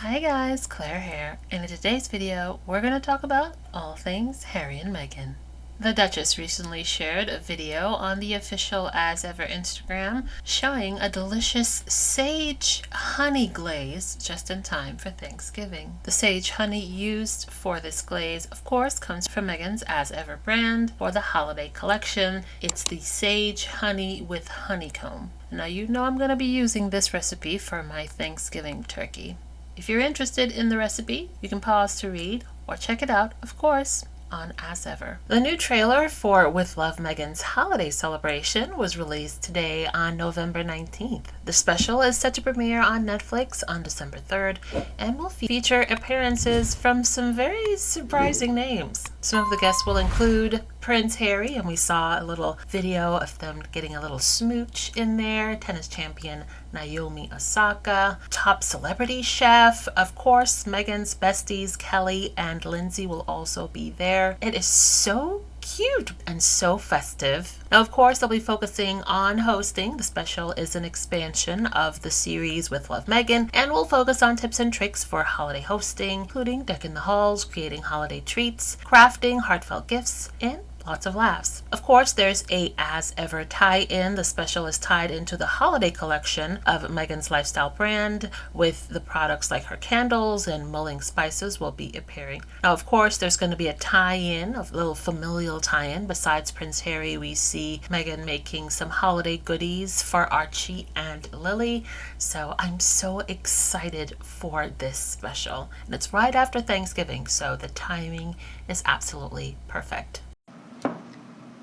Hi guys, Claire here, and in today's video we're going to talk about all things Harry and Meghan. The Duchess recently shared a video on the official As Ever Instagram showing a delicious sage honey glaze just in time for Thanksgiving. The sage honey used for this glaze, of course, comes from Meghan's As Ever brand for the holiday collection. It's the sage honey with honeycomb. Now you know I'm going to be using this recipe for my Thanksgiving turkey. If you're interested in the recipe, you can pause to read or check it out, of course, on As Ever. The new trailer for With Love Meghan's holiday celebration was released today on November 19th. The special is set to premiere on Netflix on December 3rd and will feature appearances from some very surprising names. Some of the guests will include Prince Harry, and we saw a little video of them getting a little smooch in there, tennis champion Naomi Osaka, top celebrity chef, of course, Meghan's besties Kelly and Lindsay will also be there. It is so cute and so festive. Now, of course, they'll be focusing on hosting. The special is an expansion of the series With Love Meghan and will focus on tips and tricks for holiday hosting, including decking the halls, creating holiday treats, crafting heartfelt gifts, and lots of laughs. Of course, there's a As Ever tie-in. The special is tied into the holiday collection of Meghan's lifestyle brand, with the products like her candles and mulling spices will be appearing. Now, of course, there's going to be a tie-in, a little familial tie-in. Besides Prince Harry, we see Meghan making some holiday goodies for Archie and Lily. So I'm so excited for this special. And it's right after Thanksgiving, so the timing is absolutely perfect.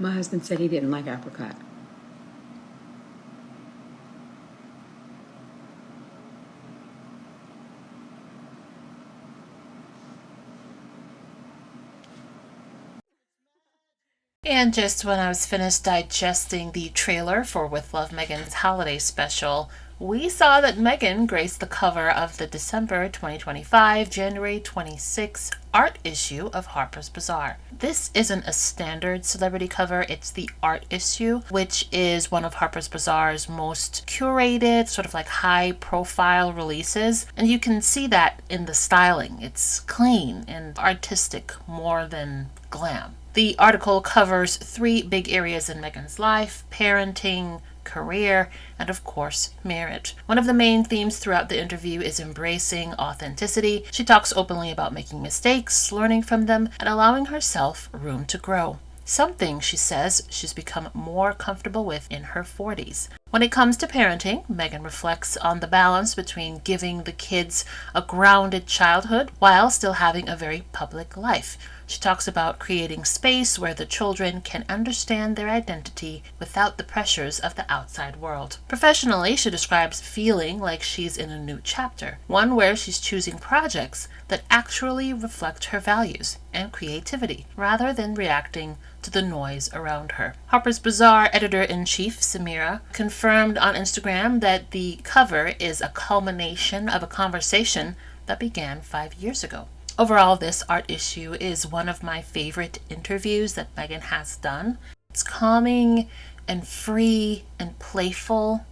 My husband said he didn't like apricot. And just when I was finished digesting the trailer for With Love Meghan's holiday special, we saw that Meghan graced the cover of the December 2025, January 26 art issue of Harper's Bazaar. This isn't a standard celebrity cover, it's the art issue, which is one of Harper's Bazaar's most curated, sort of like high profile releases. And you can see that in the styling. It's clean and artistic more than glam. The article covers three big areas in Meghan's life: parenting, career, and of course, marriage. One of the main themes throughout the interview is embracing authenticity. She talks openly about making mistakes, learning from them, and allowing herself room to grow. Something, she says, she's become more comfortable with in her 40s. When it comes to parenting, Meghan reflects on the balance between giving the kids a grounded childhood while still having a very public life. She talks about creating space where the children can understand their identity without the pressures of the outside world. Professionally, she describes feeling like she's in a new chapter, one where she's choosing projects that actually reflect her values and creativity, rather than reacting to the noise around her. Harper's Bazaar editor-in-chief Samira confirmed on Instagram that the cover is a culmination of a conversation that began 5 years ago. Overall, this art issue is one of my favorite interviews that Meghan has done. It's calming and free and playful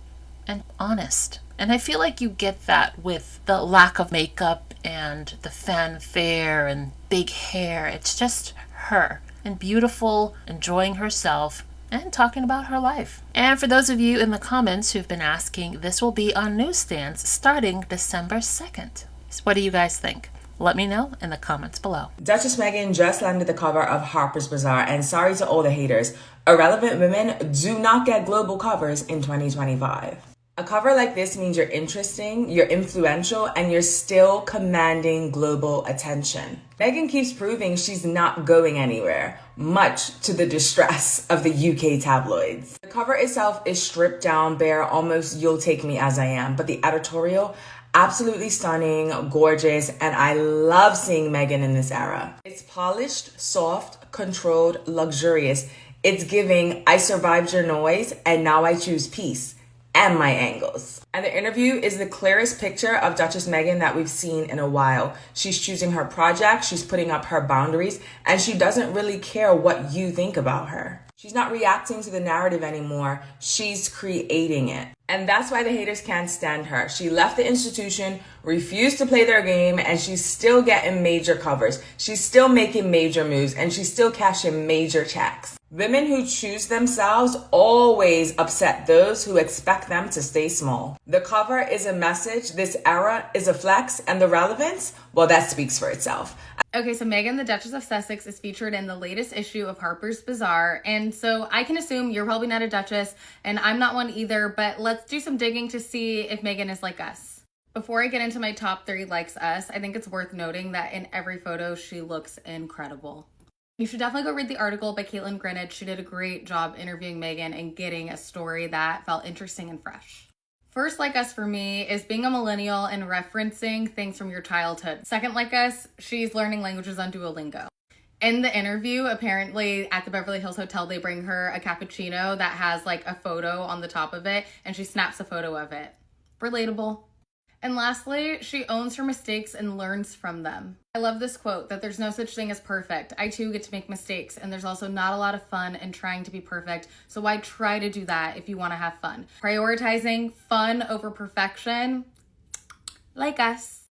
and honest. And I feel like you get that with the lack of makeup and the fanfare and big hair. It's just her, and beautiful, enjoying herself, and talking about her life. And for those of you in the comments who've been asking, this will be on newsstands starting December 2nd. So what do you guys think? Let me know in the comments below. Duchess Meghan just landed the cover of Harper's Bazaar, and sorry to all the haters, irrelevant women do not get global covers in 2025. A cover like this means you're interesting, you're influential, and you're still commanding global attention. Meghan keeps proving she's not going anywhere, much to the distress of the UK tabloids. The cover itself is stripped down, bare, almost "You'll Take Me As I Am," but the editorial, absolutely stunning, gorgeous, and I love seeing Meghan in this era. It's polished, soft, controlled, luxurious. It's giving, I survived your noise, and now I choose peace and my angles. And the interview is the clearest picture of Duchess Meghan that we've seen in a while. She's choosing her project, she's putting up her boundaries, and she doesn't really care what you think about her. She's not reacting to the narrative anymore, she's creating it. And that's why the haters can't stand her. She left the institution, refused to play their game, and she's still getting major covers. She's still making major moves, and she's still cashing major checks. Women who choose themselves always upset those who expect them to stay small. The cover is a message, this era is a flex, and the relevance, well, that speaks for itself. Okay, so Meghan, the Duchess of Sussex, is featured in the latest issue of Harper's Bazaar, and so I can assume you're probably not a Duchess, and I'm not one either, but let's do some digging to see if Meghan is like us. Before I get into my top 3 likes us, I think it's worth noting that in every photo, she looks incredible. You should definitely go read the article by Caitlin Greenwich. She did a great job interviewing Meghan and getting a story that felt interesting and fresh. First like us for me is being a millennial and referencing things from your childhood. Second like us, she's learning languages on Duolingo. In the interview, apparently at the Beverly Hills Hotel, they bring her a cappuccino that has like a photo on the top of it, and she snaps a photo of it. Relatable. And lastly, she owns her mistakes and learns from them. I love this quote that there's no such thing as perfect. I too get to make mistakes, and there's also not a lot of fun in trying to be perfect. So why try to do that if you want to have fun? Prioritizing fun over perfection, like us.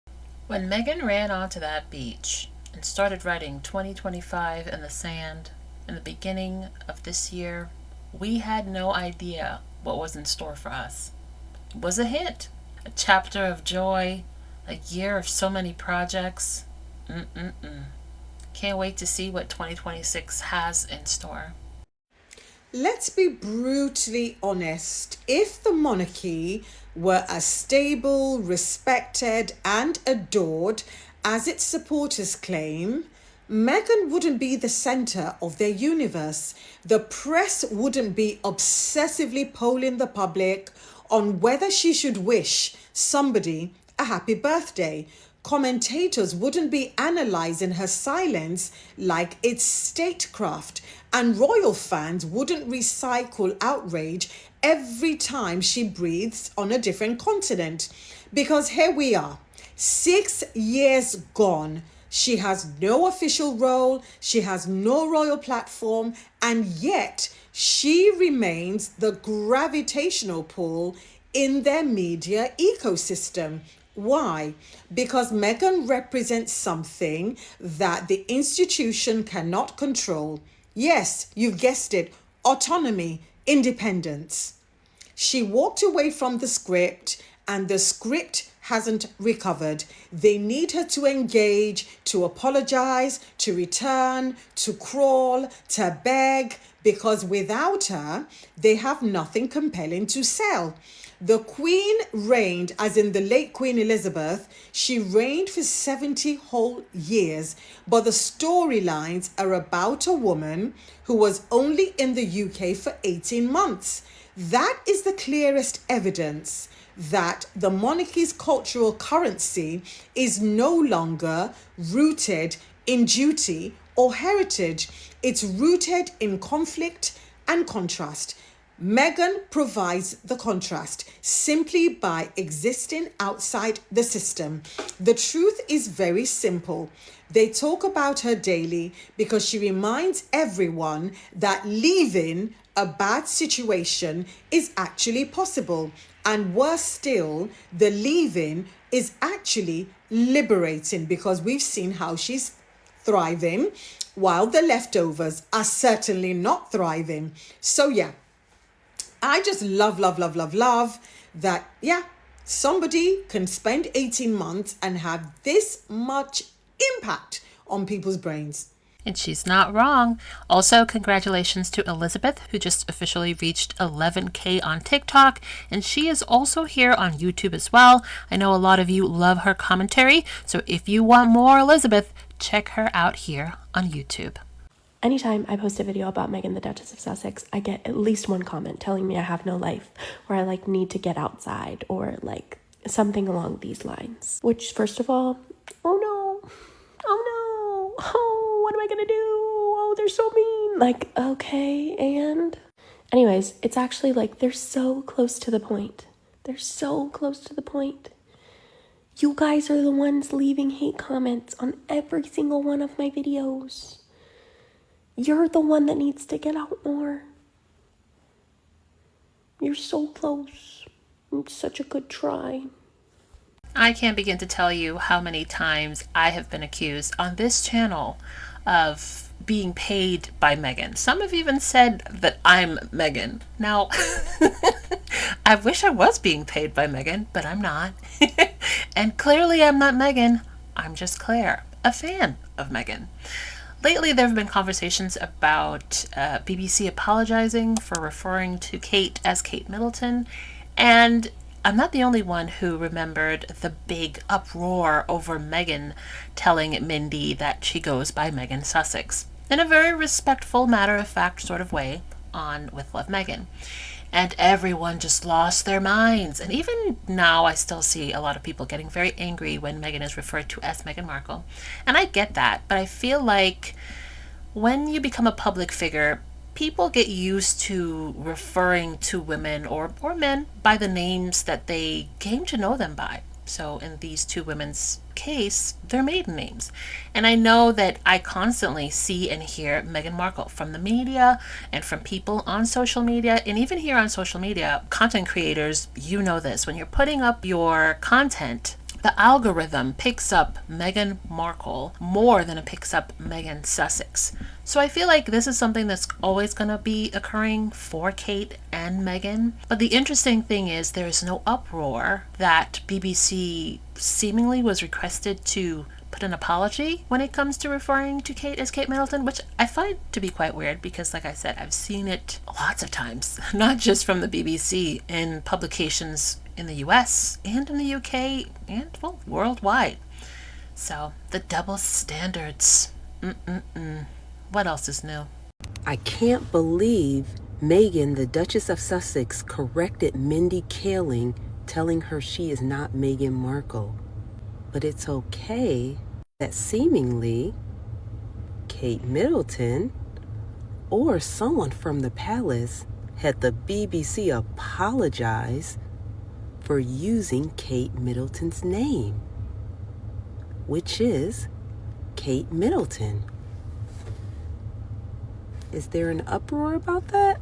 When Meghan ran onto that beach and started writing 2025 in the sand in the beginning of this year, we had no idea what was in store for us. It was a hit. A chapter of joy, a year of so many projects. Can't wait to see what 2026 has in store. Let's be brutally honest. If the monarchy were as stable, respected, and adored as its supporters claim, Meghan wouldn't be the center of their universe. The press wouldn't be obsessively polling the public on whether she should wish somebody a happy birthday. Commentators wouldn't be analysing her silence like it's statecraft, and royal fans wouldn't recycle outrage every time she breathes on a different continent. Because here we are, 6 years gone. She has no official role, she has no royal platform, and yet she remains the gravitational pull in their media ecosystem. Why? Because Meghan represents something that the institution cannot control. Yes, you've guessed it, autonomy, independence. She walked away from the script, and the script hasn't recovered. They need her to engage, to apologize, to return, to crawl, to beg, because without her, they have nothing compelling to sell. The Queen reigned, as in the late Queen Elizabeth, she reigned for 70 whole years, but the storylines are about a woman who was only in the UK for 18 months. That is the clearest evidence that the monarchy's cultural currency is no longer rooted in duty or heritage. It's rooted in conflict and contrast. Meghan provides the contrast simply by existing outside the system. The truth is very simple. They talk about her daily because she reminds everyone that leaving a bad situation is actually possible. And worse still, the leaving is actually liberating, because we've seen how she's thriving while the leftovers are certainly not thriving. So yeah, I just love that, somebody can spend 18 months and have this much impact on people's brains. And she's not wrong. Also, congratulations to Elizabeth, who just officially reached 11K on TikTok. And she is also here on YouTube as well. I know a lot of you love her commentary. So if you want more Elizabeth, check her out here on YouTube. Anytime I post a video about Meghan, the Duchess of Sussex, I get at least one comment telling me I have no life, or I need to get outside, or something along these lines. Which, first of all, oh no, what am I gonna do? Oh, they're so mean. Okay, and anyways, it's actually they're so close to the point. They're so close to the point. You guys are the ones leaving hate comments on every single one of my videos. You're the one that needs to get out more. You're so close. Such a good try. I can't begin to tell you how many times I have been accused on this channel of being paid by Meghan. Some have even said that I'm Meghan. Now, I wish I was being paid by Meghan, but I'm not. And clearly I'm not Meghan. I'm just Claire, a fan of Meghan. Lately, there have been conversations about BBC apologizing for referring to Kate as Kate Middleton, and I'm not the only one who remembered the big uproar over Meghan telling Mindy that she goes by Meghan Sussex in a very respectful, matter-of-fact sort of way on With Love Meghan. And everyone just lost their minds. And even now, I still see a lot of people getting very angry when Meghan is referred to as Meghan Markle. And I get that, but I feel like when you become a public figure, people get used to referring to women or men by the names that they came to know them by. So in these two women's case, their maiden names. And I know that I constantly see and hear Meghan Markle from the media and from people on social media. And even here on social media, content creators, you know this. When you're putting up your content, the algorithm picks up Meghan Markle more than it picks up Meghan Sussex. So I feel like this is something that's always going to be occurring for Kate and Meghan. But the interesting thing is there is no uproar that BBC seemingly was requested to put an apology when it comes to referring to Kate as Kate Middleton, which I find to be quite weird because, like I said, I've seen it lots of times, not just from the BBC, in publications in the US and in the UK and, well, worldwide. So, the double standards. What else is new? I can't believe Meghan, the Duchess of Sussex, corrected Mindy Kaling, telling her she is not Meghan Markle. But it's okay that seemingly Kate Middleton or someone from the palace had the BBC apologize for using Kate Middleton's name, which is Kate Middleton. Is there an uproar about that?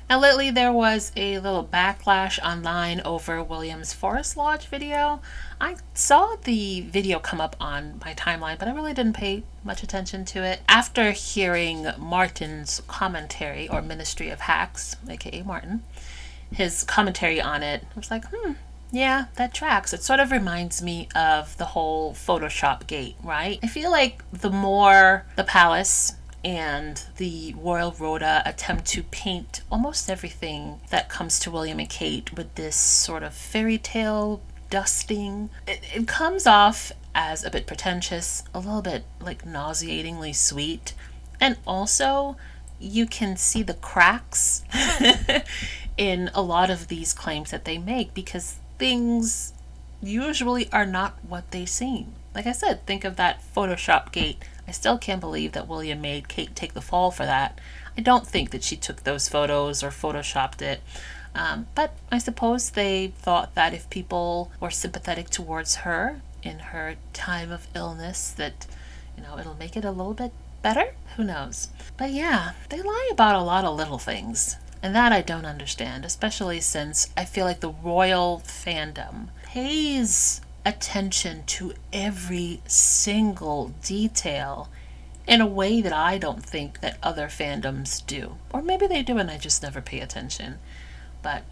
Now, lately there was a little backlash online over William's Forest Lodge video. I saw the video come up on my timeline, but I really didn't pay much attention to it. After hearing Martin's commentary, or Ministry of Hacks, aka Martin, his commentary on it, I was like, yeah, that tracks. It sort of reminds me of the whole Photoshop gate, right? I feel like the more the palace and the Royal Rota attempt to paint almost everything that comes to William and Kate with this sort of fairy tale dusting, it comes off as a bit pretentious, a little bit like nauseatingly sweet. And also, you can see the cracks in a lot of these claims that they make because things usually are not what they seem. Like I said, think of that Photoshop gate. I still can't believe that William made Kate take the fall for that. I don't think that she took those photos or photoshopped it. But I suppose they thought that if people were sympathetic towards her in her time of illness, that, it'll make it a little bit better. Who knows? But yeah, they lie about a lot of little things. And that I don't understand, especially since I feel like the royal fandom pays attention to every single detail in a way that I don't think that other fandoms do. Or maybe they do and I just never pay attention. But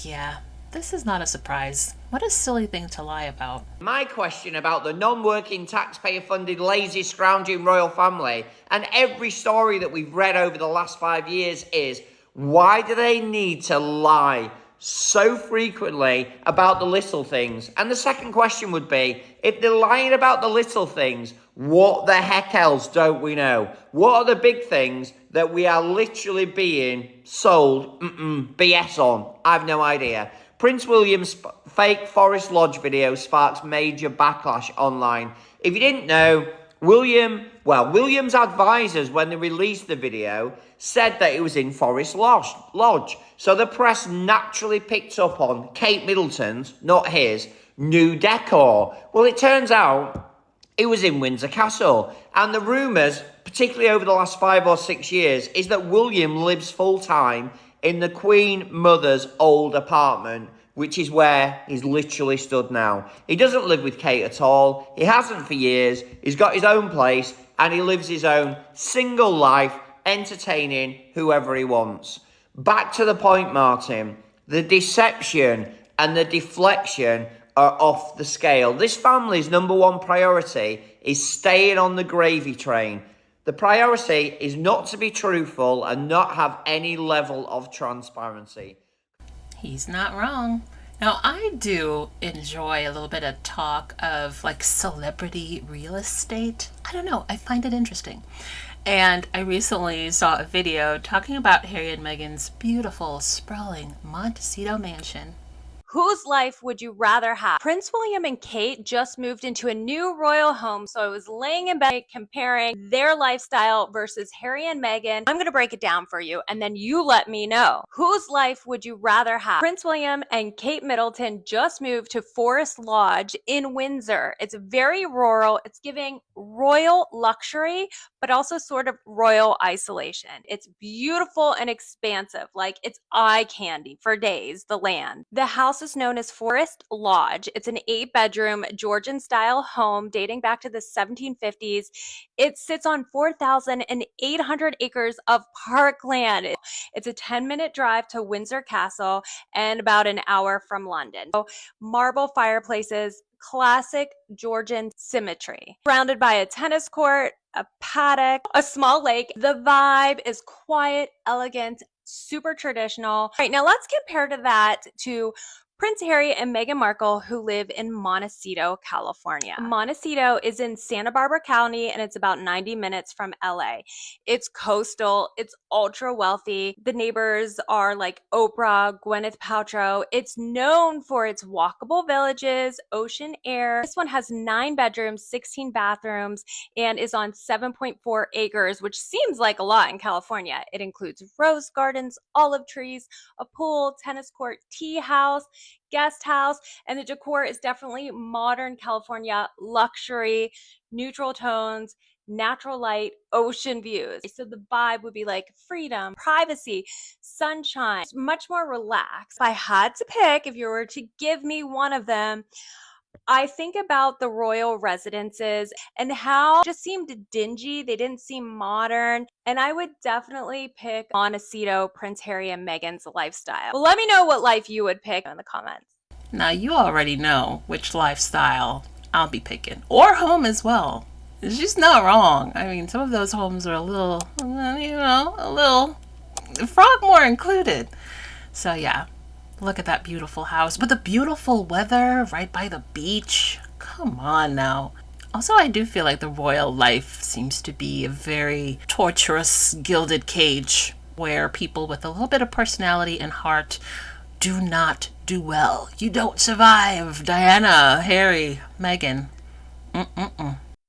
yeah, this is not a surprise. What a silly thing to lie about. My question about the non-working taxpayer-funded lazy scrounging royal family and every story that we've read over the last 5 years is, why do they need to lie so frequently about the little things? And the second question would be, if they're lying about the little things, what the heck else don't we know? What are the big things that we are literally being sold BS on? I've no idea. Prince William's fake Forest Lodge video sparks major backlash online. If you didn't know, William's advisors, when they released the video, said that it was in Forest Lodge. So the press naturally picked up on Kate Middleton's, not his, new decor. Well, it turns out it was in Windsor Castle. And the rumours particularly over the last 5 or 6 years, is that William lives full-time in the Queen Mother's old apartment, which is where he's literally stood now. He doesn't live with Kate at all. He hasn't for years. He's got his own place, and he lives his own single life, entertaining whoever he wants. Back to the point, Martin. The deception and the deflection are off the scale. This family's number one priority is staying on the gravy train. The priority is not to be truthful and not have any level of transparency. He's not wrong. Now, I do enjoy a little bit of talk of like celebrity real estate. I don't know, I find it interesting. And I recently saw a video talking about Harry and Meghan's beautiful, sprawling Montecito mansion. Whose life would you rather have? Prince William and Kate just moved into a new royal home, so I was laying in bed comparing their lifestyle versus Harry and Meghan. I'm going to break it down for you, and then you let me know. Whose life would you rather have? Prince William and Kate Middleton just moved to Forest Lodge in Windsor. It's very rural. It's giving royal luxury, but also sort of royal isolation. It's beautiful and expansive, like it's eye candy for days, the land. The house is known as Forest Lodge. It's an 8-bedroom Georgian style home dating back to the 1750s. It sits on 4,800 acres of parkland. It's a 10-minute drive to Windsor Castle and about an hour from London. So, marble fireplaces, classic Georgian symmetry. Surrounded by a tennis court, a paddock, a small lake. The vibe is quiet, elegant, super traditional. All right, now let's compare to that to Prince Harry and Meghan Markle, who live in Montecito, California. Montecito is in Santa Barbara County, and it's about 90 minutes from LA. It's coastal, it's ultra wealthy. The neighbors are like Oprah, Gwyneth Paltrow. It's known for its walkable villages, ocean air. This one has 9 bedrooms, 16 bathrooms, and is on 7.4 acres, which seems like a lot in California. It includes rose gardens, olive trees, a pool, tennis court, tea house, guest house, and the decor is definitely modern California luxury, neutral tones, natural light, ocean views. So the vibe would be like freedom, privacy, sunshine, much more relaxed. If I had to pick, if you were to give me one of them, I think about the royal residences and how just seemed dingy. They didn't seem modern. And I would definitely pick Montecito, Prince Harry and Meghan's lifestyle. Well, let me know what life you would pick in the comments. Now, you already know which lifestyle I'll be picking, or home as well. She's not wrong. I mean, some of those homes are a little, a little Frogmore included. So yeah, look at that beautiful house with the beautiful weather right by the beach. Come on now. Also, I do feel like the royal life seems to be a very torturous gilded cage where people with a little bit of personality and heart do not do well. You don't survive. Diana, Harry, Meghan.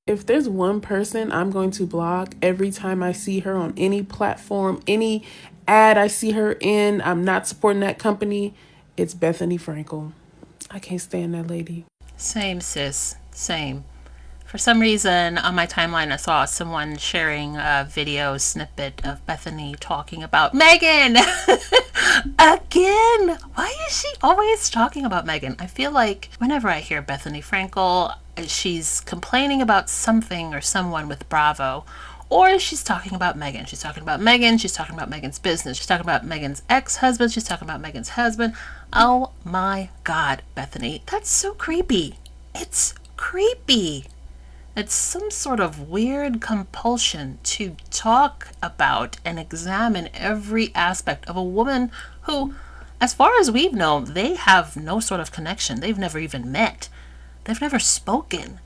If there's one person I'm going to block every time I see her on any platform, any ad I see her in, I'm not supporting that company, it's Bethany Frankel. I can't stand that lady. Same, sis. Same. For some reason, on my timeline, I saw someone sharing a video snippet of Bethany talking about Meghan. Again! Why is she always talking about Meghan? I feel like whenever I hear Bethany Frankel, she's complaining about something or someone with Bravo, or she's talking about Meghan. She's talking about Meghan. She's talking about Meghan's business. She's talking about Meghan's ex-husband. She's talking about Meghan's husband. Oh my God, Bethany. That's so creepy. It's creepy. It's some sort of weird compulsion to talk about and examine every aspect of a woman who, as far as we've known, they have no sort of connection. They've never even met. They've never spoken.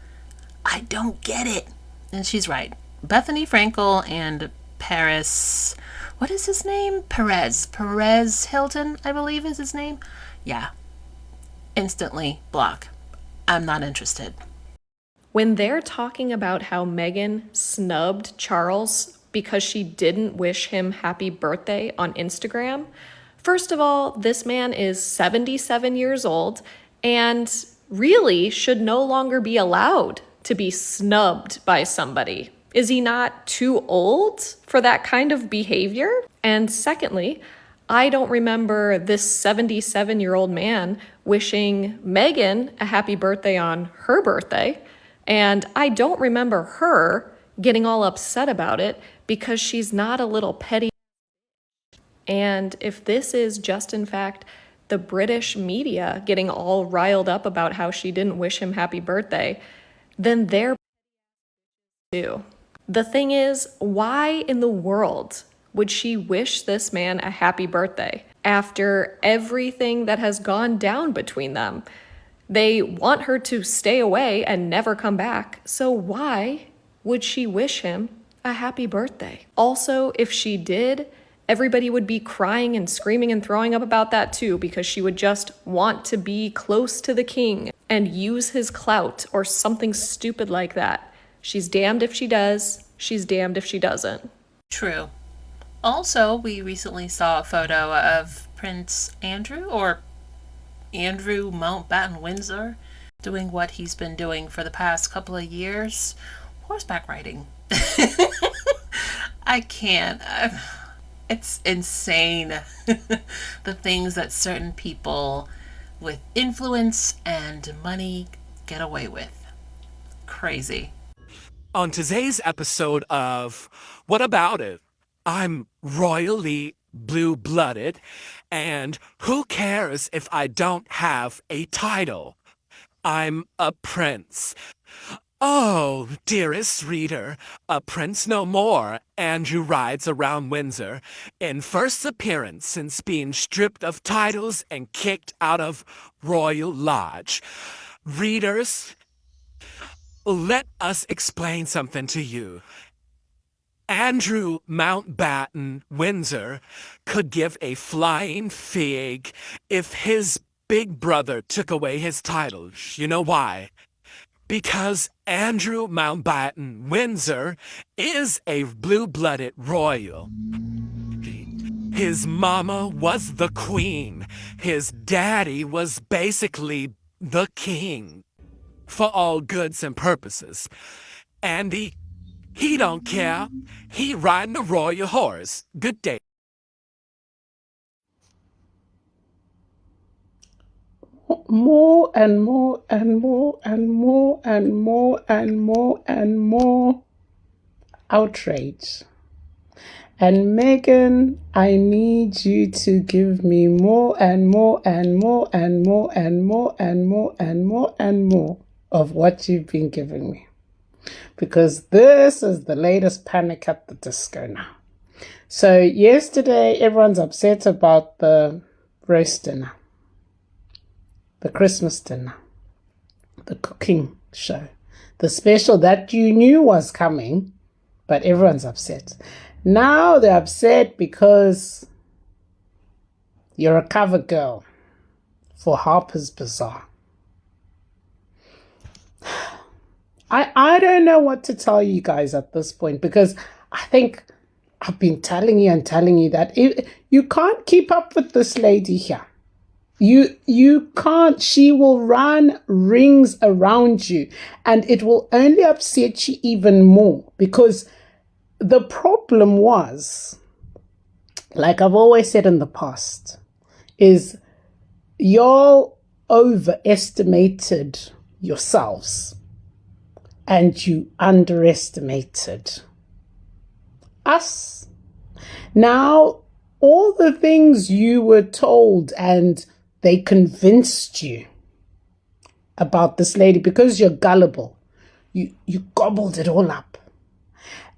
I don't get it. And she's right. Bethany Frankel and Paris, what is his name? Perez Hilton, I believe is his name. Yeah. Instantly block. I'm not interested. When they're talking about how Meghan snubbed Charles because she didn't wish him happy birthday on Instagram, first of all, this man is 77 years old and really should no longer be allowed to be snubbed by somebody. Is he not too old for that kind of behavior? And secondly, I don't remember this 77-year-old man wishing Meghan a happy birthday on her birthday. And I don't remember her getting all upset about it because she's not a little petty. And if this is just, in fact, the British media getting all riled up about how she didn't wish him happy birthday, then they're too. The thing is, why in the world would she wish this man a happy birthday after everything that has gone down between them? They want her to stay away and never come back, so why would she wish him a happy birthday? Also, if she did, everybody would be crying and screaming and throwing up about that too, because she would just want to be close to the king and use his clout or something stupid like that. She's damned if she does, she's damned if she doesn't. True. Also, we recently saw a photo of Prince Andrew, or Andrew Mountbatten Windsor, doing what he's been doing for the past couple of years, horseback riding. I can't. It's insane. The things that certain people with influence and money get away with. Crazy. On today's episode of What About It? I'm royally blue-blooded, and who cares if I don't have a title? I'm a prince. Oh, dearest reader, a prince no more, Andrew rides around Windsor in first appearance since being stripped of titles and kicked out of Royal Lodge. Readers, let us explain something to you. Andrew Mountbatten Windsor could give a flying fig if his big brother took away his titles. You know why? Because Andrew Mountbatten Windsor is a blue-blooded royal. His mama was the queen. His daddy was basically the king. For all goods and purposes. Andy, he don't care. He riding a royal horse. Good day. More and more and more and more and more and more and more outrage. And Meghan, I need you to give me more and more and more and more and more and more and more and more of what you've been giving me. Because this is the latest Panic at the Disco now. So yesterday, everyone's upset about the roast dinner, the Christmas dinner, the cooking show, the special that you knew was coming, but everyone's upset. Now they're upset because you're a cover girl for Harper's Bazaar. I don't know what to tell you guys at this point, because I think I've been telling you that you can't keep up with this lady here. You can't. She will run rings around you, and it will only upset you even more, because the problem was, like I've always said in the past, is y'all overestimated yourselves and you underestimated us. Now, all the things you were told and they convinced you about this lady, because you're gullible, you gobbled it all up.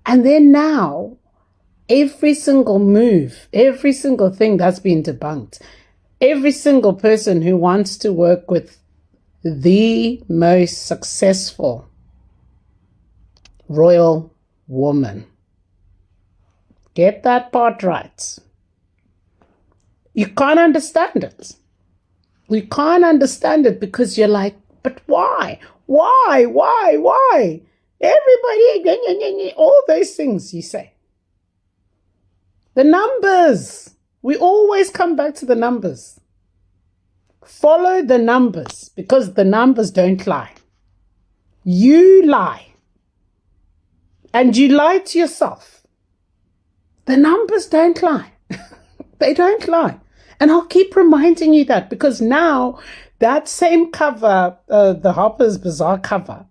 And then now, every single move, every single thing that's been debunked, every single person who wants to work with the most successful royal woman, get that part right. You can't understand it. You can't understand it because you're like, but why? Why? Everybody, all those things you say. The numbers. We always come back to the numbers. Follow the numbers, because the numbers don't lie. You lie. and you lie to yourself, the numbers don't lie. They don't lie. And I'll keep reminding you that, because now that same cover, the Harper's Bazaar cover,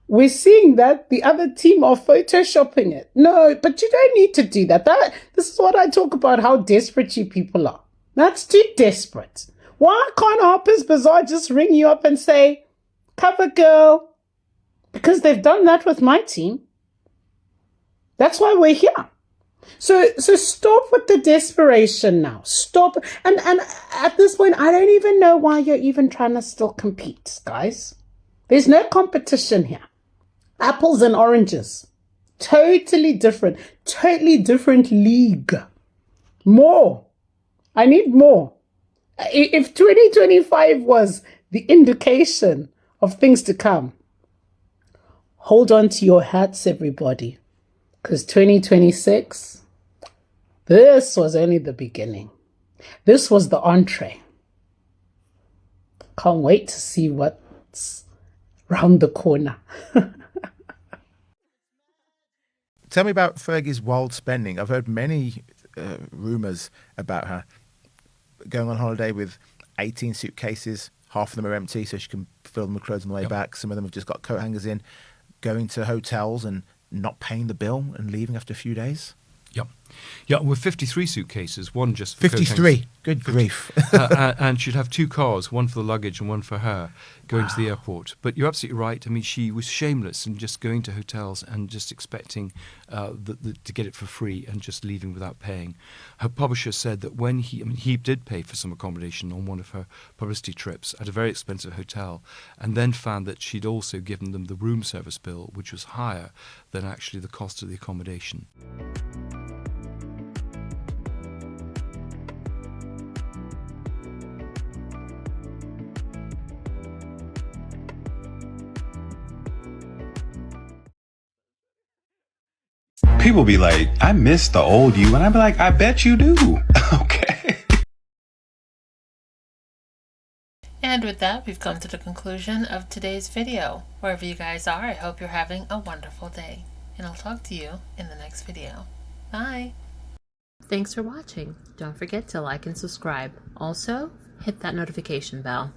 we're seeing that the other team are photoshopping it. No, but you don't need to do that. This is what I talk about, how desperate you people are. That's too desperate. Why can't Harper's Bazaar just ring you up and say, cover girl? Because they've done that with my team. That's why we're here. So stop with the desperation now. Stop. And at this point, I don't even know why you're even trying to still compete, guys. There's no competition here. Apples and oranges. Totally different league. More. I need more. If 2025 was the indication of things to come, hold on to your hats, everybody. Because 2026, this was only the beginning. This was the entree. Can't wait to see what's round the corner. Tell me about Fergie's wild spending. I've heard many rumours about her going on holiday with 18 suitcases. Half of them are empty, so she can fill them with clothes on the way back. Some of them have just got coat hangers in, going to hotels and not paying the bill and leaving after a few days. Yeah, with 53 suitcases, one just for 53. Good grief. And she'd have 2 cars, one for the luggage and one for her, going to the airport. But you're absolutely right. I mean, she was shameless in just going to hotels and just expecting to get it for free and just leaving without paying. Her publisher said that when he did pay for some accommodation on one of her publicity trips at a very expensive hotel, and then found that she'd also given them the room service bill, which was higher than actually the cost of the accommodation. People be like, I miss the old you. And I be like, I bet you do. Okay. And with that, we've come to the conclusion of today's video. Wherever you guys are, I hope you're having a wonderful day. And I'll talk to you in the next video. Bye. Thanks for watching. Don't forget to like and subscribe. Also, hit that notification bell.